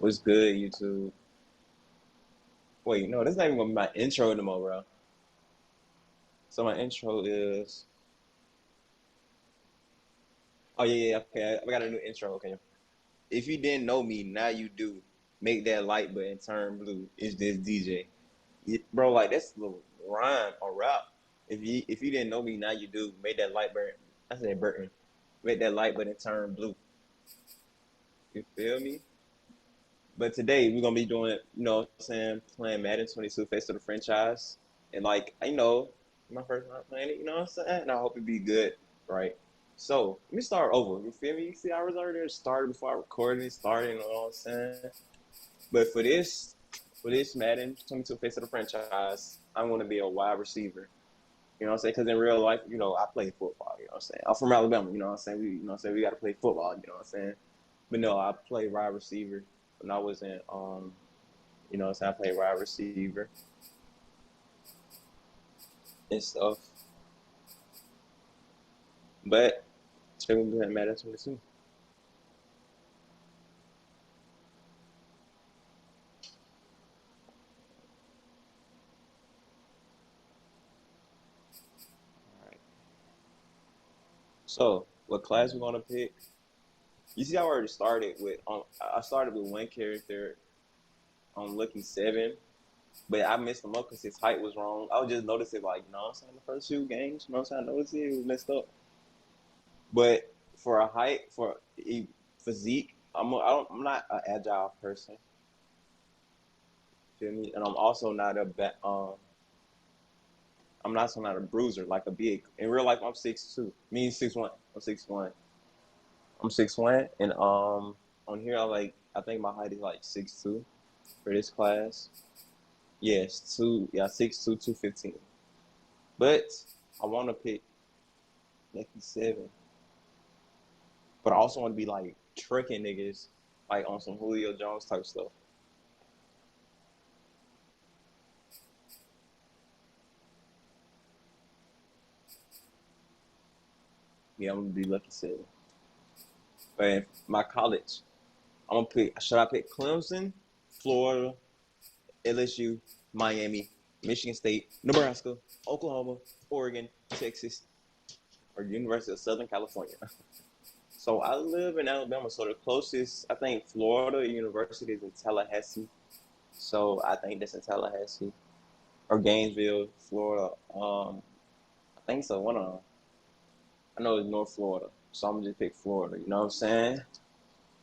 What's good, YouTube? Wait, no, that's not even gonna be my intro anymore, bro. So my intro is. Oh yeah, okay. I got a new intro. Okay. If you didn't know me, now you do. Make that like button turn blue. It's this DJ, bro. Like that's a little rhyme or rap. If you didn't know me, now you do. Make that light button. I said Burton. Make that light button turn blue. You feel me? But today we're gonna be doing, what I'm saying, playing Madden 22 Face of the Franchise. And like, my first time playing it, you know what I'm saying? And I hope it be good, right? So let me start over. You feel me? You see, I was already started before I recorded it, started, you know what I'm saying? But for this Madden 22 Face of the Franchise, I'm gonna be a wide receiver. You know what I'm saying? Because in real life, I play football, you know what I'm saying? I'm from Alabama, you know what I'm saying? We gotta play football, you know what I'm saying? But no, I play wide receiver. When I was in, I played wide receiver and stuff. But today we're doing Madden 22. All right. So, what class we're gonna pick? You see, I already started with. I started with one character on Lucky 7, but I messed him up because his height was wrong. I would just notice it, like, what I'm saying, the first few games, you know what I'm saying? I noticed it was messed up. But for a height, for a physique, I'm not an agile person. Feel me? And I'm also not not a bruiser, like a big. In real life, I'm 6'2". Me 6'1". I'm 6'1". I'm 6'1", and on here I think my height is like 6'2" for this class. Yes, 6'2", 215. But I want to pick Lucky 7. But I also want to be like tricking niggas, like on some Julio Jones type stuff. Yeah, I'm gonna be Lucky 7. But my college, should I pick Clemson, Florida, LSU, Miami, Michigan State, Nebraska, Oklahoma, Oregon, Texas, or University of Southern California? So I live in Alabama, so the closest, I think, Florida University is in Tallahassee. So I think that's in Tallahassee. Or Gainesville, Florida. I think so, one of them. I know it's North Florida, so I'm gonna just pick Florida, you know what I'm saying?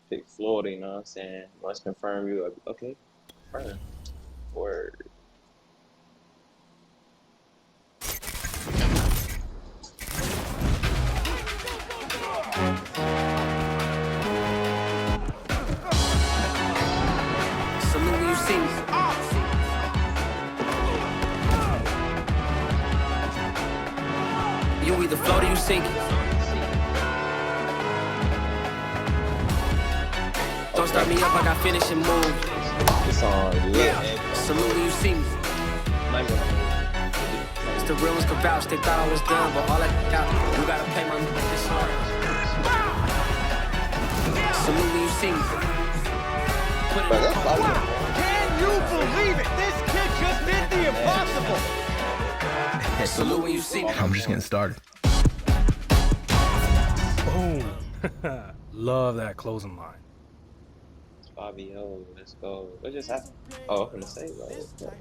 Pick Florida, you know what I'm saying? Once confirm you, okay, confirm. Word. Salute when you see me. You either float or you sink it. Don't start me up, I got finishing moves. It's on, yeah. Salute when you see me. It's the realest could vouch. They thought I was done, but all I got, you gotta pay my this hard. Salute when you see me. Put it in. Can you believe it? This kid just did the impossible. Salute when you see me. I'm just getting started. Boom. Love that closing line. Bobby, let's go. What just happened? Oh, I'm gonna say, bro. What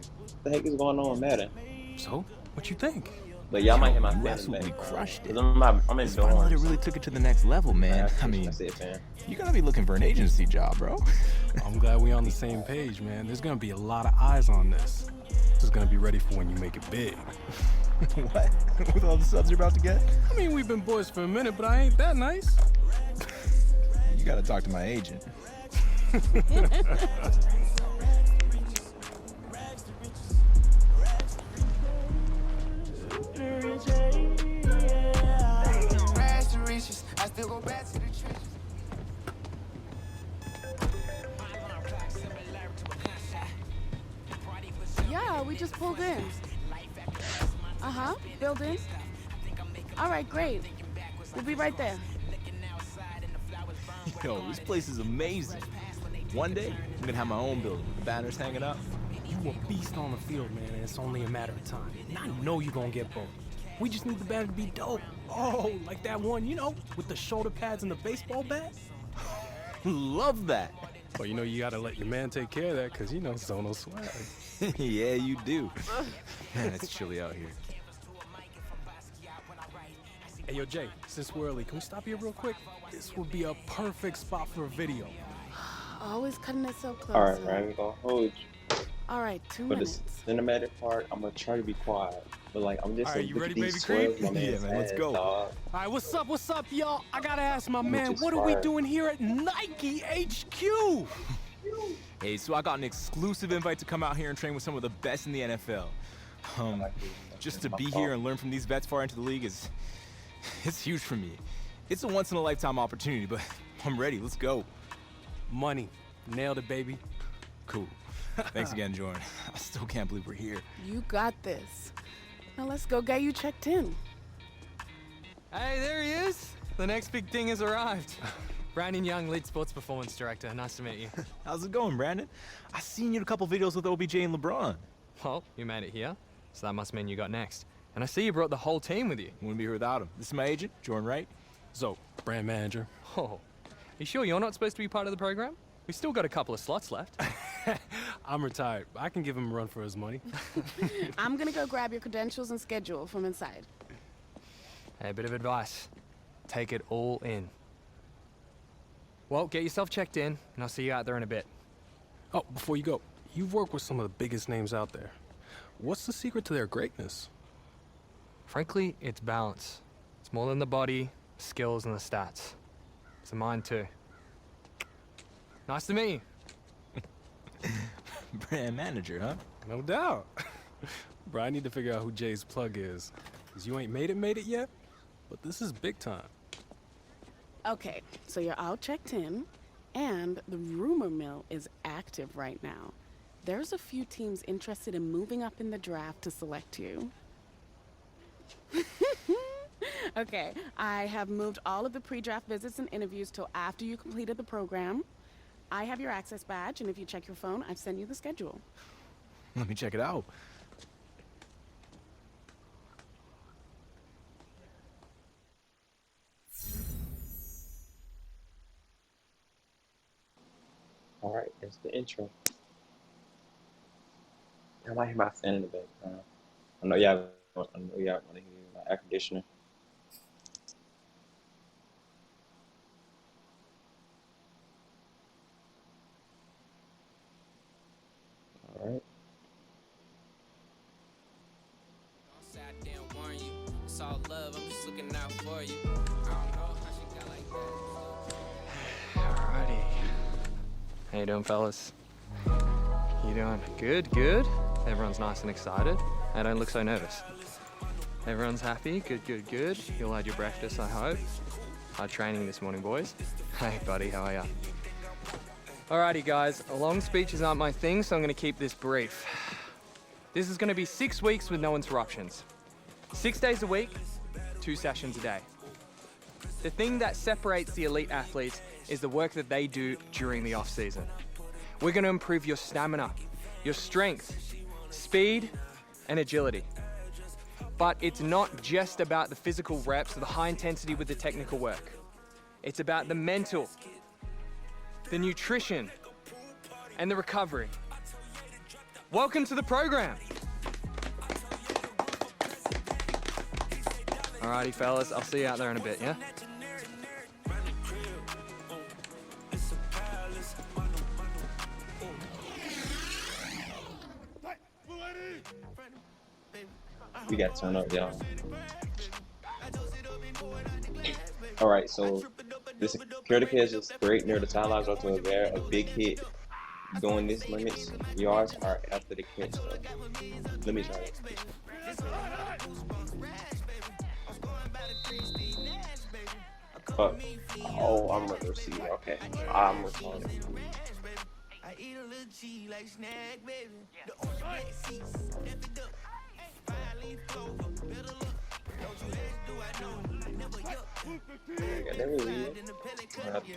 the heck is going on with Madden? So, what you think? But y'all might hear my You family absolutely back, bro. crushed it. 'Cause I'm in This final letter dorms. really took it to the next level, man. I mean, That's it, fam. you gotta be looking for an agency job, bro. I'm glad we on the same page, man. There's gonna be a lot of eyes on this. This is gonna be ready for when you make it big. What? With all the subs you're about to get? I mean, we've been boys for a minute, but I ain't that nice. You gotta talk to my agent. Yeah, we just pulled in. Building. All right, great. We'll be right there. Yo, this place is amazing. One day, I'm gonna have my own building with the banners hanging up. You a beast on the field, man, and it's only a matter of time. And I know you're gonna get both. We just need the banner to be dope. Oh, like that one, you know, with the shoulder pads and the baseball bat. Love that. Well, you know, you gotta let your man take care of that, because, you know, Zono swag. Yeah, you do. Man, it's chilly out here. Hey, yo, Jay, since we're early, can we stop here real quick? This would be a perfect spot for a video. Always cutting it so close. All right, man, I'm gonna hold you. All right, 2 For the minutes. cinematic part, I'm gonna try to be quiet. But like, I'm just All so right, you look ready, at these baby creep? 12 my man's Yeah, man, let's ass, go. dog. All right, what's up, y'all? I gotta ask my man, just what are we fire. doing here at Nike HQ? Hey, so I got an exclusive invite to come out here and train with some of the best in the NFL. Just to be here and learn from these vets far into the league it's huge for me. It's a once-in-a-lifetime opportunity, but I'm ready. Let's go. Money. Nailed it, baby. Cool. Thanks again, Jordan. I still can't believe we're here. You got this. Now let's go get you checked in. Hey, there he is. The next big thing has arrived. Brandon Young, lead sports performance director. Nice to meet you. How's it going, Brandon? I seen you in a couple videos with OBJ and LeBron. Well, you made it here, so that must mean you got next. And I see you brought the whole team with you. Wouldn't be here without him. This is my agent, Jordan Wright. So, brand manager. Oh, you sure you're not supposed to be part of the program? We still got a couple of slots left. I'm retired. I can give him a run for his money. I'm gonna go grab your credentials and schedule from inside. Hey, a bit of advice. Take it all in. Well, get yourself checked in, and I'll see you out there in a bit. Oh, before you go, you've worked with some of the biggest names out there. What's the secret to their greatness? Frankly, it's balance. It's more than the body, skills, and the stats. It's the mind, too. Nice to meet you. Brand manager, huh? No doubt. Bro, I need to figure out who Jay's plug is. Because you ain't made it yet, but this is big time. Okay, so you're all checked in, and the rumor mill is active right now. There's a few teams interested in moving up in the draft to select you. Okay, I have moved all of the pre-draft visits and interviews till after you completed the program. I have your access badge, and if you check your phone, I've sent you the schedule. Let me check it out. All right, that's the intro. I might hear my fan in the background. I know y'all want to hear my air conditioner. All right. Sat there and warn you. It's all love, I'm just looking out for you. I don't know how she got like that. Alrighty. How you doing, fellas? You doing? Good, good. Everyone's nice and excited. I don't look so nervous. Everyone's happy. Good, good, good. You all had your breakfast, I hope. Hard training this morning, boys. Hey, buddy, how are ya? Alrighty, guys. Long speeches aren't my thing, so I'm gonna keep this brief. This is gonna be 6 weeks with no interruptions. 6 days a week, 2 sessions a day. The thing that separates the elite athletes is the work that they do during the off-season. We're gonna improve your stamina, your strength, speed, and agility. But it's not just about the physical reps or the high intensity with the technical work. It's about the mental, the nutrition, and the recovery. Welcome to the program. Alrighty, fellas, I'll see you out there in a bit, yeah? We got to turn up, y'all. All right, so this security catch is straight near the sidelines or to a big hit. Going this limits yards are after the catch. So let me try it. Oh, I'm a receiver. Okay, I'm responding. I eat a little cheese like snack, baby. The only black seats, if it up. 5-leaf clover, better look. Don't you ask, do I know? I never yuck. Yeah, that really is. In the pellet I have cup, to-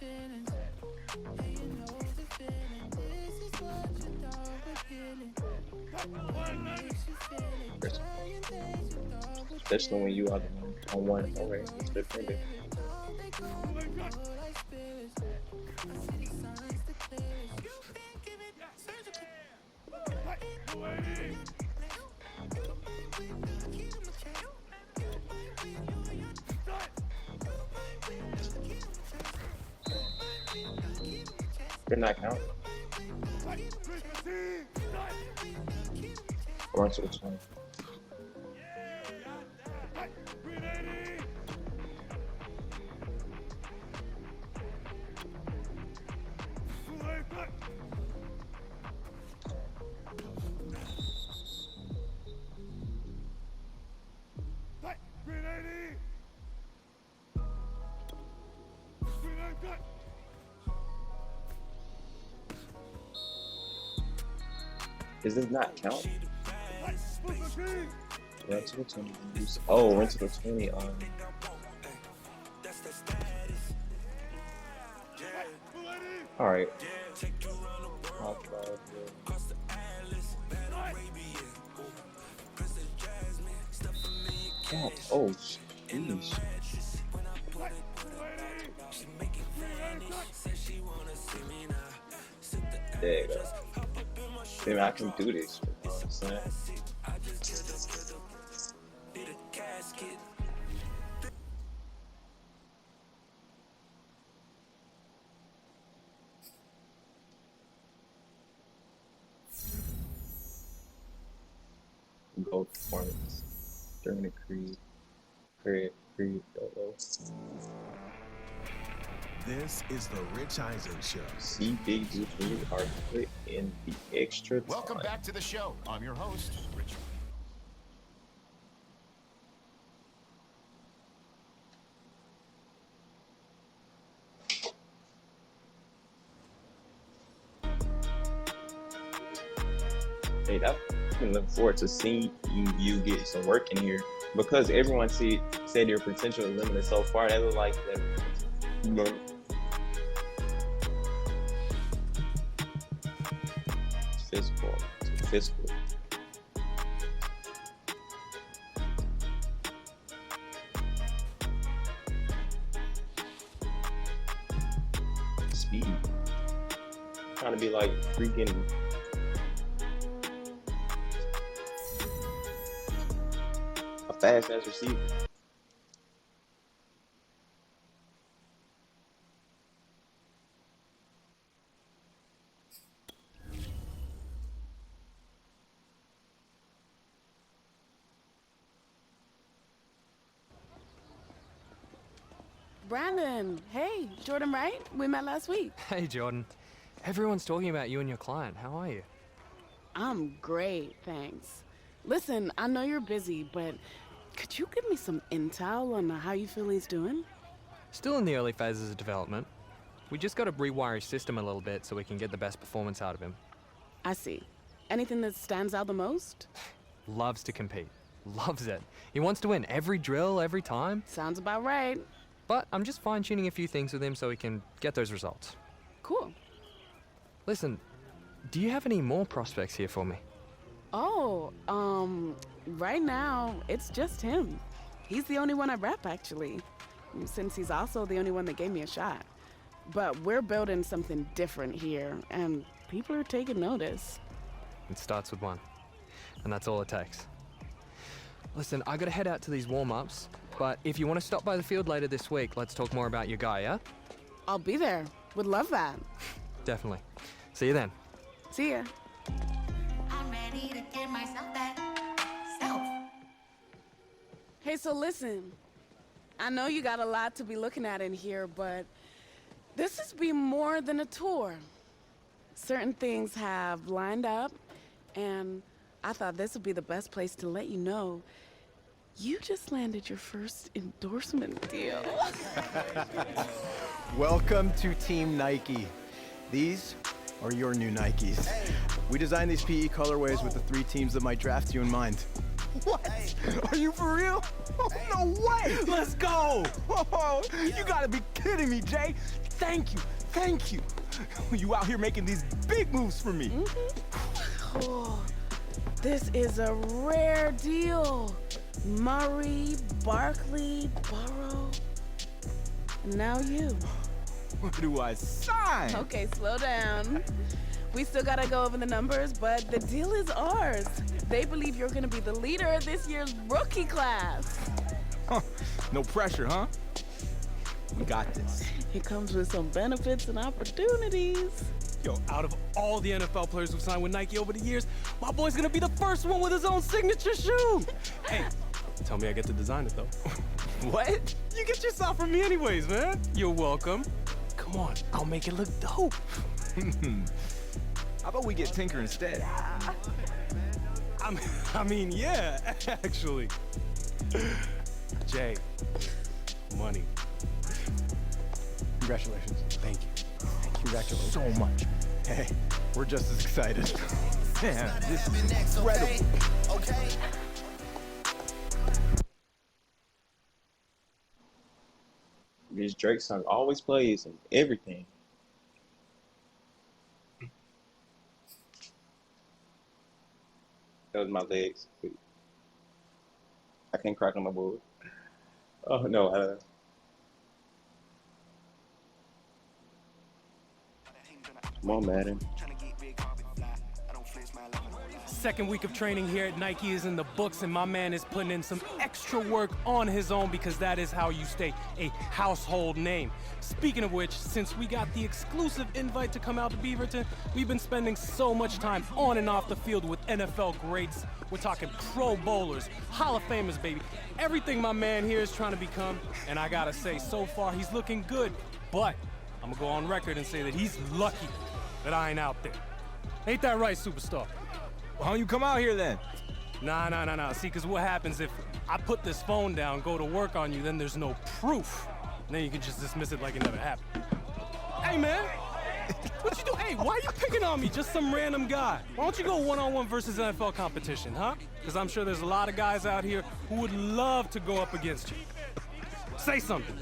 yeah. Especially when you are on one already. It's different. They're not counting. Run to the 20. Does this not count? Run to the 20. Oh, run to the 20 on. Alright. Oh, sheesh. There you go. Maybe I can do this. You know what I'm saying? Gold performance during the Creed YOLO. This is the Rich Eisen Show. See Big G are put in the extra time. Welcome back to the show. I'm your host, Rich. Hey, I've been looking forward to seeing you get some work in here because everyone said your potential is limited so far. That look like that. Physical. Speed. Trying to be like freaking. A fast ass receiver. Brandon, hey, Jordan, right? We met last week. Hey, Jordan. Everyone's talking about you and your client. How are you? I'm great, thanks. Listen, I know you're busy, but could you give me some intel on how you feel he's doing? Still in the early phases of development. We just got to rewire his system a little bit so we can get the best performance out of him. I see. Anything that stands out the most? Loves to compete. Loves it. He wants to win every drill, every time. Sounds about right. But I'm just fine-tuning a few things with him so he can get those results. Cool. Listen, do you have any more prospects here for me? Oh, right now, it's just him. He's the only one I rep, actually, since he's also the only one that gave me a shot. But we're building something different here, and people are taking notice. It starts with one, and that's all it takes. Listen, I gotta head out to these warm-ups, but if you want to stop by the field later this week, let's talk more about your guy, yeah? I'll be there. Would love that. Definitely. See you then. See ya. I'm ready to give myself that self. Hey, so listen. I know you got a lot to be looking at in here, but this has been more than a tour. Certain things have lined up, and I thought this would be the best place to let you know you just landed your first endorsement deal. Welcome to Team Nike. These are your new Nikes. We designed these PE colorways with the 3 teams that might draft you in mind. What? Are you for real? No way! Let's go! Oh, you gotta be kidding me, Jay. Thank you, thank you. You out here making these big moves for me. Oh, this is a rare deal. Murray, Barkley, Burrow, and now you. Where do I sign? Okay, slow down. We still gotta go over the numbers, but the deal is ours. They believe you're gonna be the leader of this year's rookie class. Huh. No pressure, huh? We got this. It comes with some benefits and opportunities. Yo, out of all the NFL players who signed with Nike over the years, my boy's gonna be the first one with his own signature shoe. Hey, tell me I get to design it, though. What? You get your stuff from me anyways, man. You're welcome. Come on, I'll make it look dope. How about we get Tinker instead? I mean, yeah, actually. Jay, money. Congratulations. Thank you. Congratulations so much. Hey, we're just as excited. Man, this is incredible. Okay. This Drake song always plays and everything. That was my legs. I can't crack on my board. Oh no. Come on, Madden. Second week of training here at Nike is in the books, and my man is putting in some extra work on his own because that is how you stay a household name. Speaking of which, since we got the exclusive invite to come out to Beaverton, we've been spending so much time on and off the field with NFL greats. We're talking Pro Bowlers, Hall of Famers, baby. Everything my man here is trying to become, and I gotta say, so far he's looking good, but I'm gonna go on record and say that he's lucky that I ain't out there. Ain't that right, superstar? Why don't you come out here then? Nah. See, because what happens if I put this phone down, go to work on you, then there's no proof. And then you can just dismiss it like it never happened. Hey, man. What you do? Hey, why you picking on me? Just some random guy. Why don't you go one-on-one versus NFL competition, huh? Because I'm sure there's a lot of guys out here who would love to go up against you. Say something.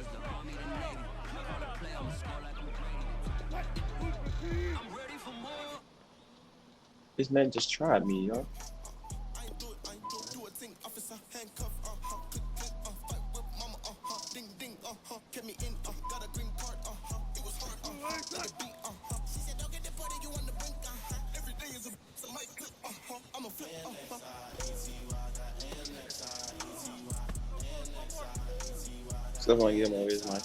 This man just tried me, yo. Still want to get him over his mind.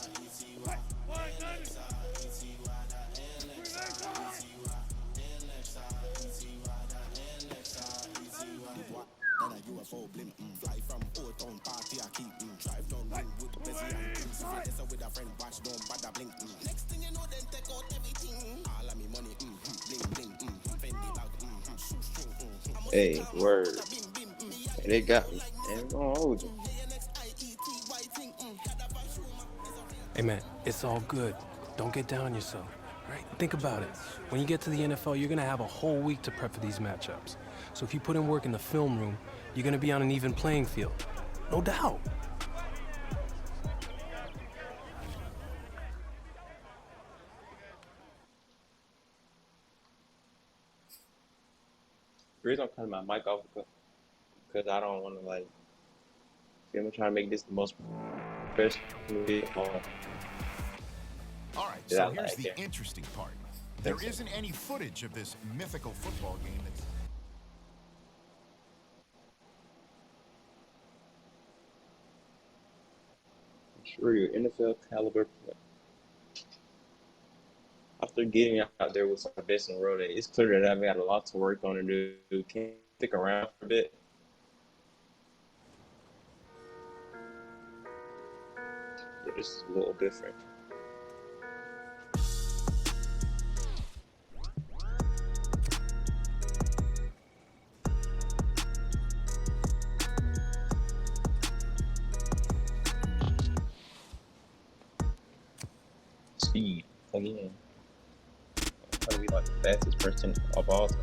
Hey, word. Hey, they got me. Ain't gonna hold you. Hey, man, it's all good. Don't get down on yourself, right? Think about it. When you get to the NFL, you're gonna have a whole week to prep for these matchups. So if you put in work in the film room, you're gonna be on an even playing field. No doubt. The reason I'm cutting my mic off because I don't want to like. See, I'm trying to make this the most professional. All right, Yeah, so I here's like the it. interesting part. There Thanks. isn't any footage of this mythical football game that's Sure, your NFL caliber player. After getting out there with some best in the world, it's clear that I've got a lot to work on and do. Can you stick around for a bit? Yeah, this is a little different. Speed, again. I'm trying to be like the fastest person of all time.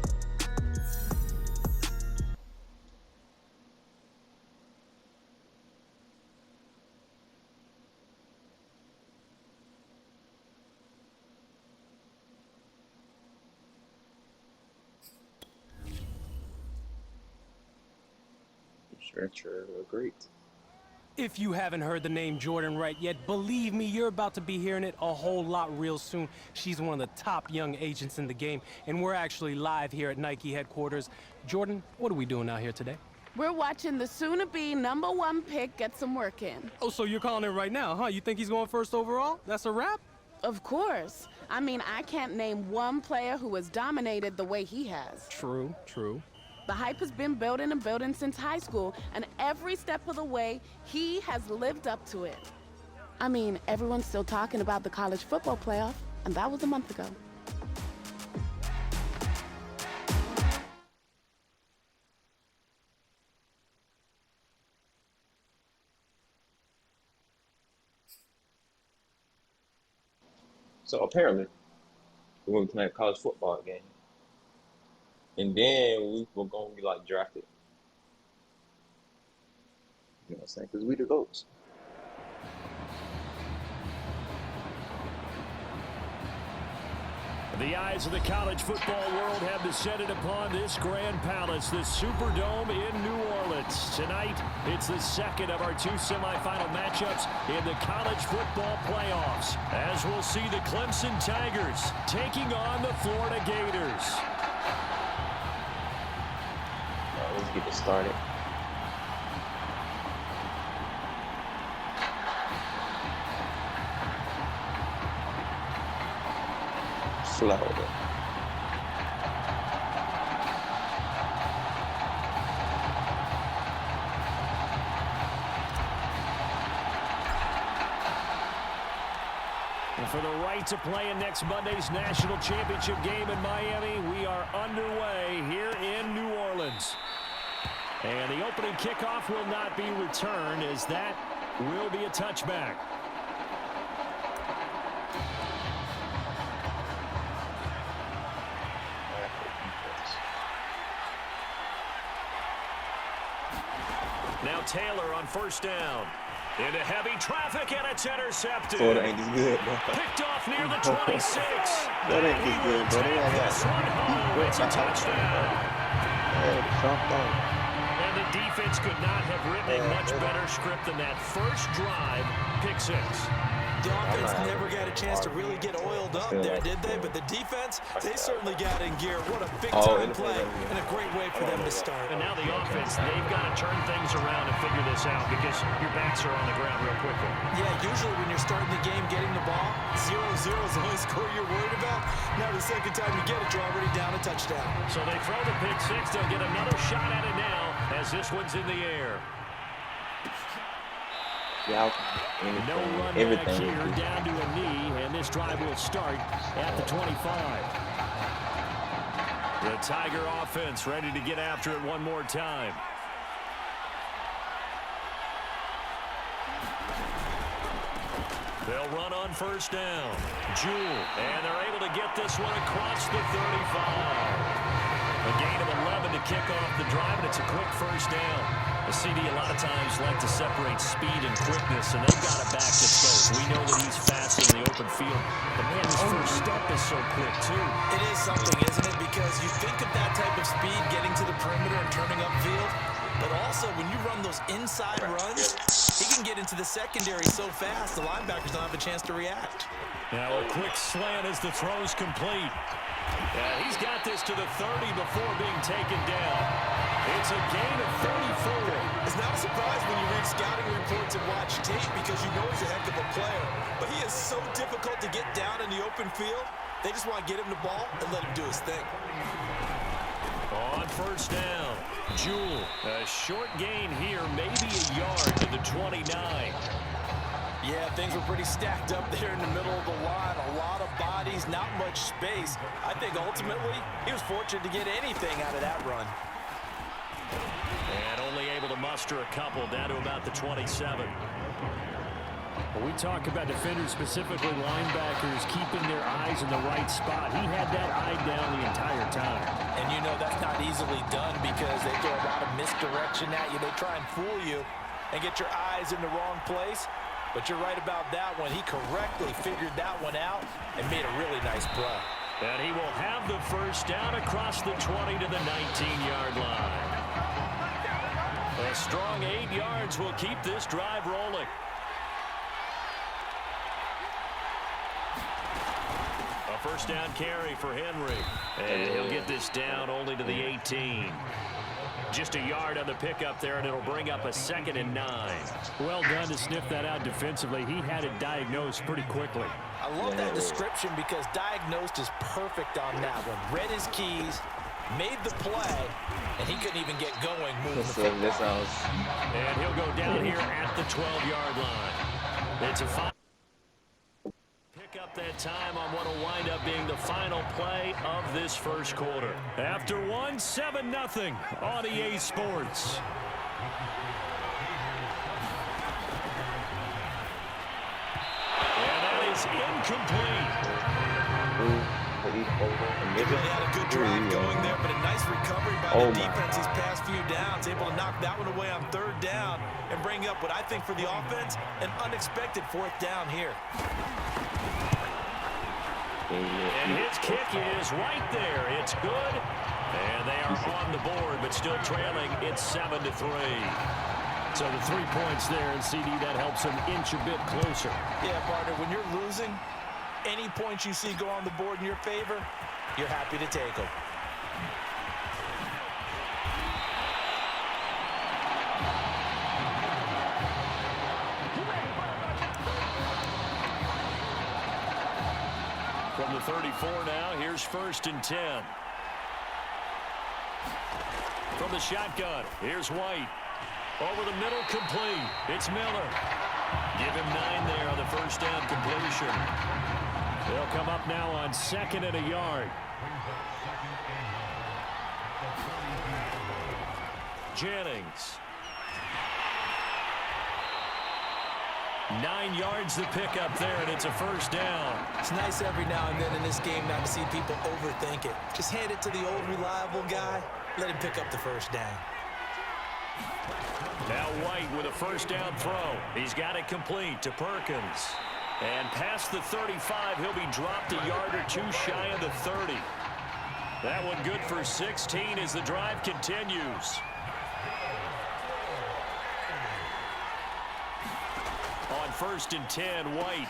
Stretcher, agreed. If you haven't heard the name Jordan Wright yet, believe me, you're about to be hearing it a whole lot real soon. She's one of the top young agents in the game, and we're actually live here at Nike headquarters. Jordan, what are we doing out here today? We're watching the soon-to-be #1 pick get some work in. Oh, so you're calling it right now, huh? You think he's going first overall? That's a wrap? Of course. I mean, I can't name one player who has dominated the way he has. True, true. The hype has been building and building since high school, and every step of the way, he has lived up to it. I mean, everyone's still talking about the college football playoff, and that was a month ago. So apparently, we're going to play a college football game. And then we were going to be like drafted. You know what I'm saying? Because we the GOATs. The eyes of the college football world have descended upon this grand palace, the Superdome in New Orleans. Tonight, it's the second of our two semifinal matchups in the college football playoffs, as we'll see the Clemson Tigers taking on the Florida Gators. Let's get it started. Florida. And for the right to play in next Monday's national championship game in Miami, we are underway here in New Orleans. And the opening kickoff will not be returned, as that will be a touchback. Now Taylor on first down. Into heavy traffic, and it's intercepted. Florida ain't as good, bro. Picked off near the 26. That ain't as good, bro. They got This one home. It's a touchdown. And the defense could not have written a much better script than that first drive, pick 6. The offense never got a chance to really get oiled up there, did they? But the defense, they certainly got in gear. What a big-time play and a great way for them to start. And now the offense, they've got to turn things around and figure this out because your backs are on the ground real quickly. Yeah, usually when you're starting the game getting the ball, 0-0 is the only score you're worried about. Now the second time you get it, you're already down a touchdown. So they throw the pick 6. They'll get another shot at it now as this one's in the air. Yeah, no run back here, down to a knee, and this drive will start at the 25. The Tiger offense ready to get after it one more time. They'll run on first down. Jewell, and they're able to get this one across the 35. A gain of 11 to kick off the drive, and it's a quick first down. The CD a lot of times like to separate speed and quickness, and they've got a back that's both. We know that he's fast in the open field, but man, his first step is so quick, too. It is something, isn't it? Because you think of that type of speed getting to the perimeter and turning upfield, but also when you run those inside runs, he can get into the secondary so fast, the linebackers don't have a chance to react. Now a quick slant as the throw's complete. Yeah, he's got this to the 30 before being taken down. It's a gain of 34. It's not a surprise when you read scouting reports and watch tape because you know he's a heck of a player. But he is so difficult to get down in the open field. They just want to get him the ball and let him do his thing. On first down, Jewell. A short gain here, maybe a yard to the 29. Yeah, things were pretty stacked up there in the middle of the line. A lot of bodies, not much space. I think ultimately he was fortunate to get anything out of that run. And only able to muster a couple down to about the 27. When we talk about defenders, specifically linebackers, keeping their eyes in the right spot, he had that eye down the entire time. And you know that's not easily done because they throw a lot of misdirection at you. They try and fool you and get your eyes in the wrong place. But you're right about that one. He correctly figured that one out and made a really nice play. And he will have the first down across the 20 to the 19-yard line. A strong 8 yards will keep this drive rolling. A first down carry for Henry. And he'll get this down only to the 18. Just a yard on the pickup there, and it'll bring up a 2nd and 9. Well done to sniff that out defensively. He had it diagnosed pretty quickly. I love that description because diagnosed is perfect on that one. Read his keys, made the play, and he couldn't even get going moving the football. And he'll go down here at the 12-yard line. It's a 5. Pick up that time on what will wind up being the final play of this first quarter. After 1, 7-0 on EA Sports. And that is incomplete. He really had a good drive going there, but a nice recovery by the defense these past few downs, able to knock that one away on 3rd down and bring up what I think for the offense, an unexpected 4th down here. And his kick is right there. It's good. And they are on the board, but still trailing. It's 7-3. So the 3 points there, and CD, that helps them inch a bit closer. Yeah, partner, when you're losing, any points you see go on the board in your favor, you're happy to take them. From the 34 now, here's 1st and 10. From the shotgun, here's White. Over the middle, complete. It's Miller. Give him 9 there on the first down completion. They'll come up now on 2nd and a yard. Jennings. 9 yards to pick up there, and it's a first down. It's nice every now and then in this game not to see people overthink it. Just hand it to the old reliable guy. Let him pick up the first down. Now White with a first down throw. He's got it complete to Perkins. And past the 35, he'll be dropped a yard or 2 shy of the 30. That one good for 16 as the drive continues. On 1st and 10, White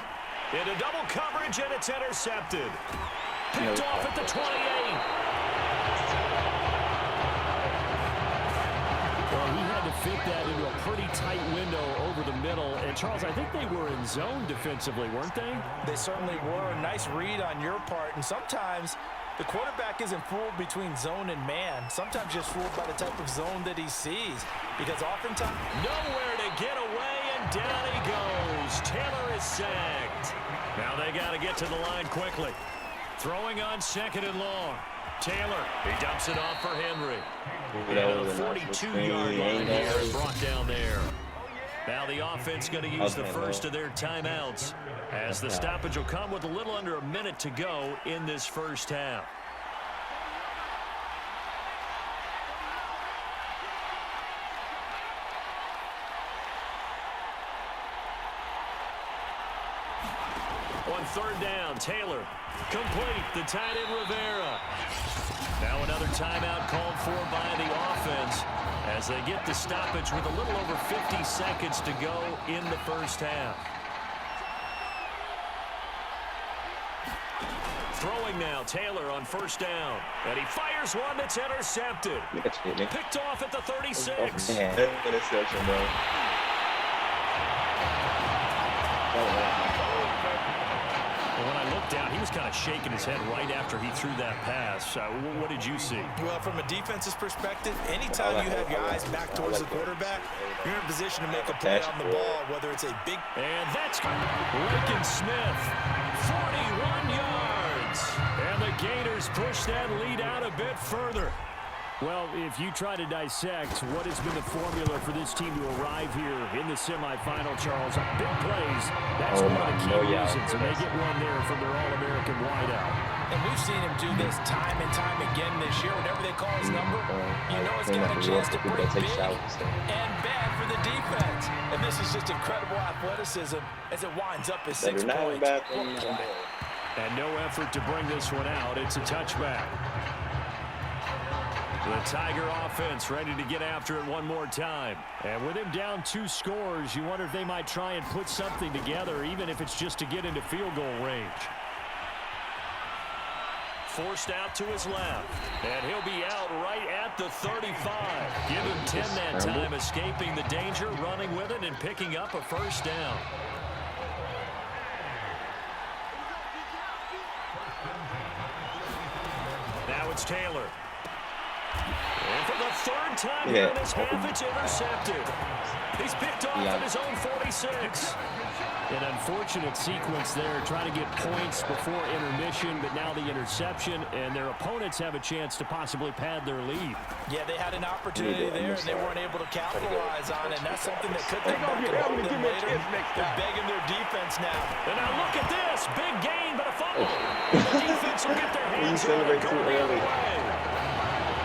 into double coverage, and it's intercepted. Picked off at the 28. Well, he had to fit that into a pretty tight window over the middle. And, Charles, I think they were in zone defensively, weren't they? They certainly were. Nice read on your part. And sometimes the quarterback isn't fooled between zone and man. Sometimes just fooled by the type of zone that he sees. Because oftentimes... Nowhere to get away, and down he goes. Taylor is sacked. Now they got to get to the line quickly. Throwing on 2nd and long. Taylor, he dumps it off for Henry. And a 42-yard line here, brought down there. Now the offense going to use the first of their timeouts, as the stoppage will come with a little under a minute to go in this first half. On 3rd down, Taylor complete. The tight end Rivera. Now another timeout called for by the offense as they get the stoppage with a little over 50 seconds to go in the first half. Throwing now, Taylor on 1st down. And he fires one that's intercepted. Picked off at the 36. Interception, bro. When I looked down, he was kind of shaking his head right after he threw that pass. What did you see? Well, from a defense's perspective, anytime you have your eyes back towards the quarterback, you're in a position to make a play on the ball, whether it's a big... And that's Lincoln Smith, 41 yards. And the Gators push that lead out a bit further. Well, if you try to dissect what has been the formula for this team to arrive here in the semifinal, Charles, big plays, that's one of the key reasons, and they get one there from their All-American wideout. And we've seen him do this time and time again this year. Whenever they call his number, you know it's got a chance to break big and bad for the defense. And this is just incredible athleticism as it winds up as 6 points. And no effort to bring this one out. It's a touchback. The Tiger offense ready to get after it one more time. And with him down 2 scores, you wonder if they might try and put something together, even if it's just to get into field goal range. Forced out to his left, and he'll be out right at the 35. Give him 10 that time, escaping the danger, running with it, and picking up a first down. Now it's Taylor. And for the 3rd time here in this half, it's intercepted. He's picked off at his own 46. An unfortunate sequence there, trying to get points before intermission, but now the interception, and their opponents have a chance to possibly pad their lead. Yeah, they had an opportunity there, and they weren't able to capitalize on it, and that's something that could come back and help them later. They're begging their defense now. And now look at this. Big gain, but a fumble. And the defense will get their hands on it. Go the other way.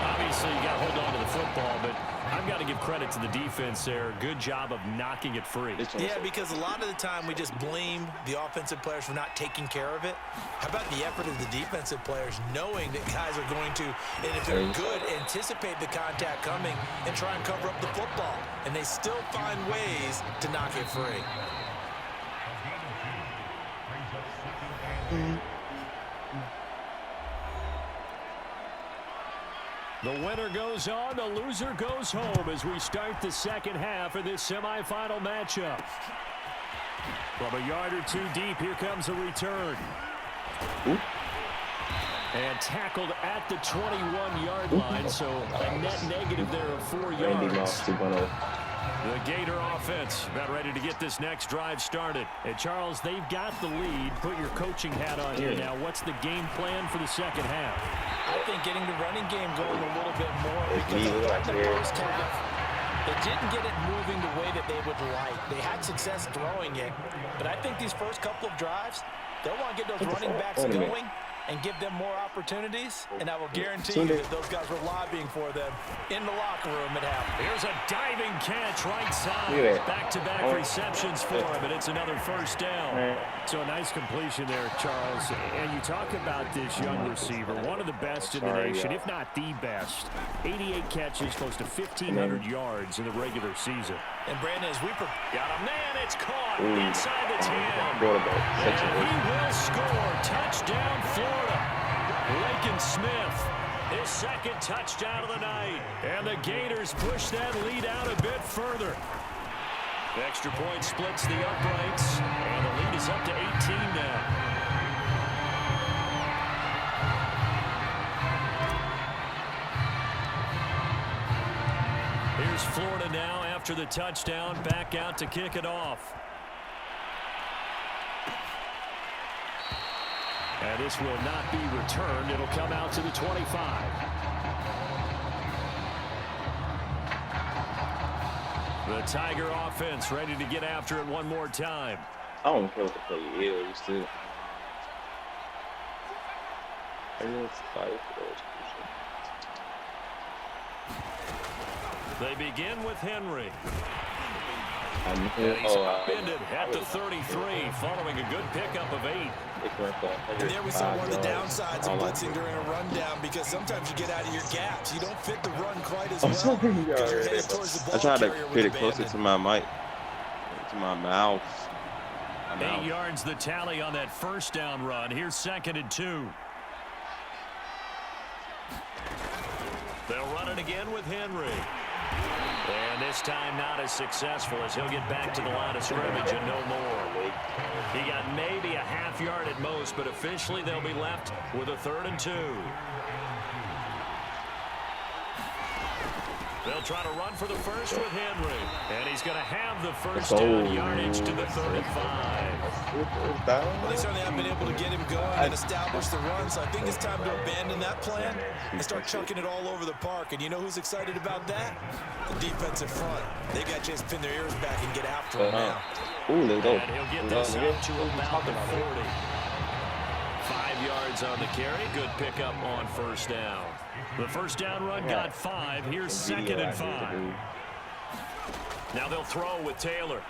Obviously, you got to hold on to the football, but I've got to give credit to the defense there. Good job of knocking it free. Yeah, because a lot of the time we just blame the offensive players for not taking care of it. How about the effort of the defensive players knowing that guys are going to, and if they're good, anticipate the contact coming and try and cover up the football. And they still find ways to knock it free. The winner goes on, the loser goes home as we start the second half of this semifinal matchup. From a yard or 2 deep, here comes a return. And tackled at the 21-yard line, so a net negative there of 4 yards. The Gator offense about ready to get this next drive started. And Charles, they've got the lead. Put your coaching hat on here now. What's the game plan for the second half? I think getting the running game going a little bit more, because in the first half, they didn't get it moving the way that they would like. They had success throwing it, but I think these first couple of drives, they'll want to get those running backs going and give them more opportunities, and I will guarantee you that those guys were lobbying for them in the locker room at half. Here's a diving catch right side. Back-to-back receptions for him, and it's another first down. So a nice completion there, Charles. And you talk about this young receiver, one of the best in the nation, if not the best. 88 catches, close to 1,500 yards in the regular season. And Brandon, as we got a man, it's caught inside the 10. And he will score. Touchdown, Florida. Lakin Smith, his 2nd touchdown of the night. And the Gators push that lead out a bit further. The extra point splits the uprights, and the lead is up to 18 now. Here's Florida now after the touchdown, back out to kick it off. And this will not be returned. It'll come out to the 25. The Tiger offense ready to get after it one more time. I don't feel like the play is too. They begin with Henry. And he's upended at the 33 following a good pickup of 8. And there we saw one of the downsides of blitzing during a rundown, because sometimes you get out of your gaps. You don't fit the run quite as well because you're headed towards the ball. I tried to get it closer to my mic, to my mouth. 8 yards the tally on that first down run. Here's 2nd and 2. They'll run it again with Henry. And this time not as successful, as he'll get back to the line of scrimmage and no more. He got maybe a half yard at most, but officially they'll be left with a 3rd and 2. They'll try to run for the first with Henry. And he's going to have the first down yardage to the 35. Well, they certainly haven't been able to get him going and establish the run, so I think it's time to abandon that plan and start chucking it all over the park. And you know who's excited about that? The defensive front. They got to just pin their ears back and get after him now. And he'll get this up to about the 40. 5 yards on the carry. Good pickup on first down. The first down run got 5. Here's 2nd and 5. Now they'll throw with Taylor.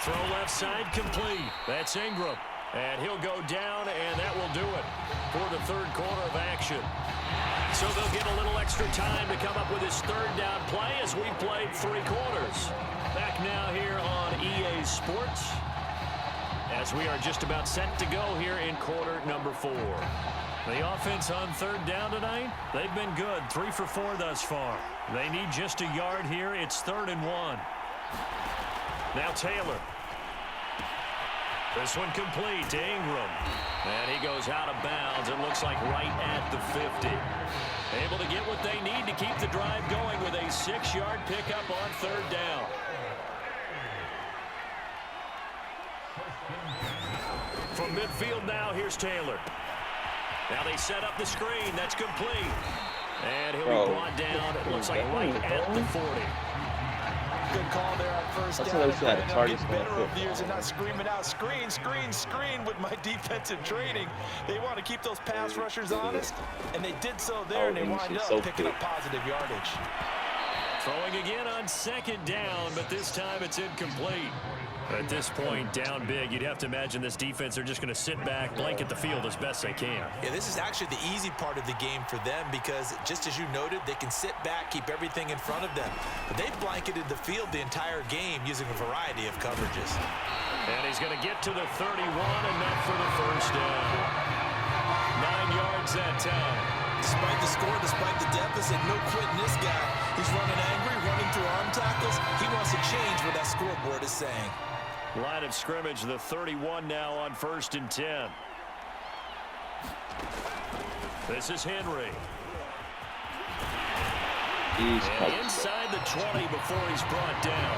Throw left side complete. That's Ingram. And he'll go down, and that will do it for the 3rd quarter of action. So they'll get a little extra time to come up with his third down play as we played 3 quarters. Back now here on EA Sports as we are just about set to go here in quarter number 4. The offense on third down tonight, they've been good. 3 for 4 thus far. They need just a yard here. It's 3rd and 1. Now Taylor. This one complete to Ingram. And he goes out of bounds. It looks like right at the 50. Able to get what they need to keep the drive going with a 6-yard pickup on third down. From midfield now, here's Taylor. Now they set up the screen. That's complete. And he'll be brought down. It looks like right at the 40. Good call there on first down. I'm getting better over the years and not screaming out, screen, screen, screen with my defensive training. They want to keep those pass rushers honest, and they did so there, and they wind up picking up positive yardage. Throwing again on 2nd down, but this time it's incomplete. At this point, down big, you'd have to imagine this defense are just going to sit back, blanket the field as best they can. Yeah, this is actually the easy part of the game for them because, just as you noted, they can sit back, keep everything in front of them. But they've blanketed the field the entire game using a variety of coverages. And he's going to get to the 31, enough for the first down. 9 yards that time. Despite the score, despite the deficit, no quitting this guy. He's running angry, running through arm tackles. He wants to change what that scoreboard is saying. Line of scrimmage, the 31 now on 1st and 10. This is Henry. And inside the 20 before he's brought down.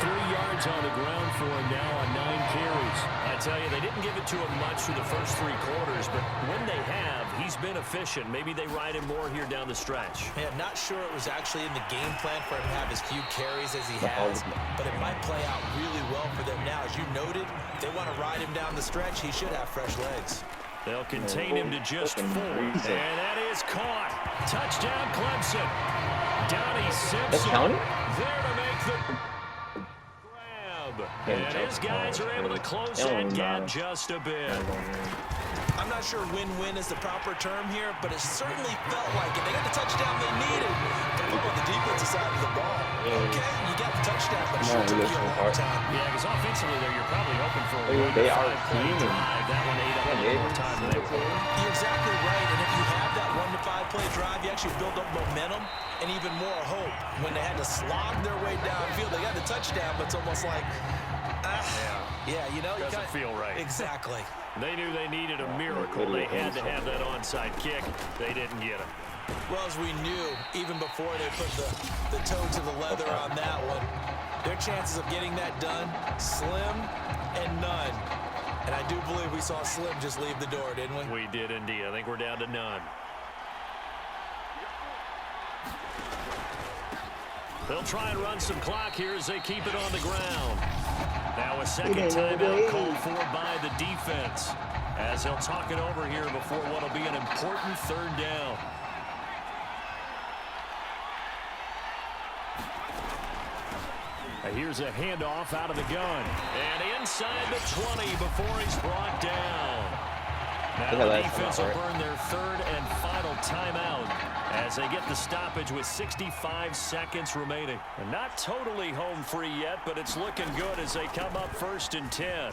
43 yards on the ground for him now on 9 carries. I tell you, they didn't give it to him much through the first 3 quarters, but when they have, he's been efficient. Maybe they ride him more here down the stretch. Yeah, not sure it was actually in the game plan for him to have as few carries as he has, but it might play out really well for them now. As you noted, if they want to ride him down the stretch, he should have fresh legs. They'll contain him to just 4. And that is caught. Touchdown, Clemson. Donnie Simpson there to make the grab. And his guys are able to close that gap just a bit. I'm not sure win-win is the proper term here, but it certainly felt like it. They got the touchdown they needed. But look on the defensive side of the ball. Okay, you got the touchdown, but it sure took you a long time. Yeah, because offensively there, you're probably hoping for a 1-5-play drive. That one ate up a little more time than they were. You're exactly right, and if you have that 1-5-play drive, you actually build up momentum and even more hope. When they had to slog their way downfield, they got the touchdown, but it's almost like, yeah, you know. Doesn't feel right. Exactly. They knew they needed a miracle. They had to have that onside kick. They didn't get it. Well, as we knew, even before they put the toe to the leather on that one, their chances of getting that done, slim and none. And I do believe we saw Slim just leave the door, didn't we? We did indeed. I think we're down to none. They'll try and run some clock here as they keep it on the ground. Now a second timeout called for by the defense as they'll talk it over here before what will be an important 3rd down. Here's a handoff out of the gun. And inside the 20 before he's brought down. Now the defense will burn their 3rd and final timeout as they get the stoppage with 65 seconds remaining. And not totally home free yet, but it's looking good as they come up 1st and 10.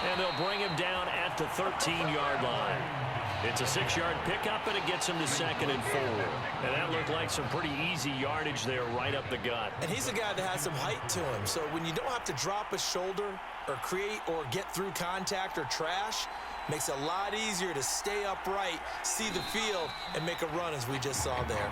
And they'll bring him down at the 13-yard line. It's a 6-yard pickup, and it gets him to 2nd and 4. And that looked like some pretty easy yardage there right up the gut. And he's a guy that has some height to him. So when you don't have to drop a shoulder or create or get through contact or trash, makes it a lot easier to stay upright, see the field, and make a run as we just saw there.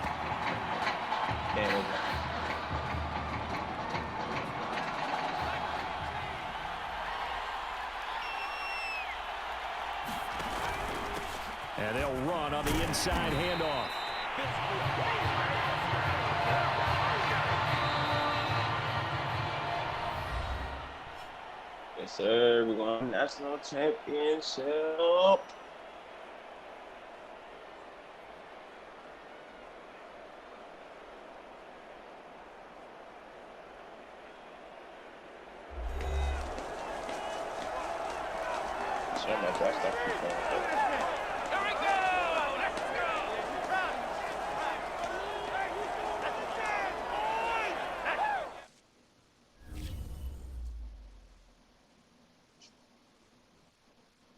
And they'll run on the inside handoff. Yes, sir. We're going to national championship.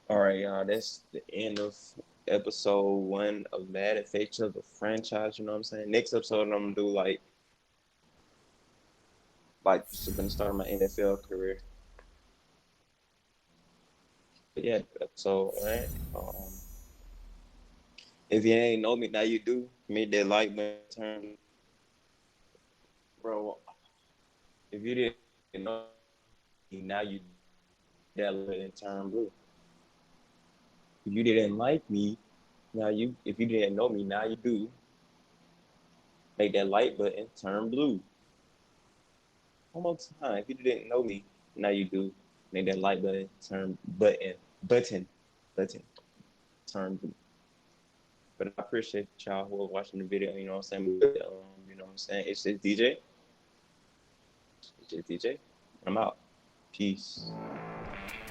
All right, y'all. That's the end of episode 1 of Madden Fate of the franchise. You know what I'm saying? Next episode, I'm gonna do just gonna start my NFL career. But yeah, episode 1. If you ain't know me, now you do. Make that like button, bro. If you didn't know me, now you that button turn blue. If you didn't like me, if you didn't know me, now you do. Make that like button turn blue. One more time. If you didn't know me, now you do. Make that like button turn button turn blue. But I appreciate y'all who are watching the video. You know what I'm saying? You know what I'm saying? It's just DJ. It's just DJ. I'm out. Peace.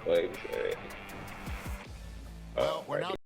Wait. Well, we're Right now.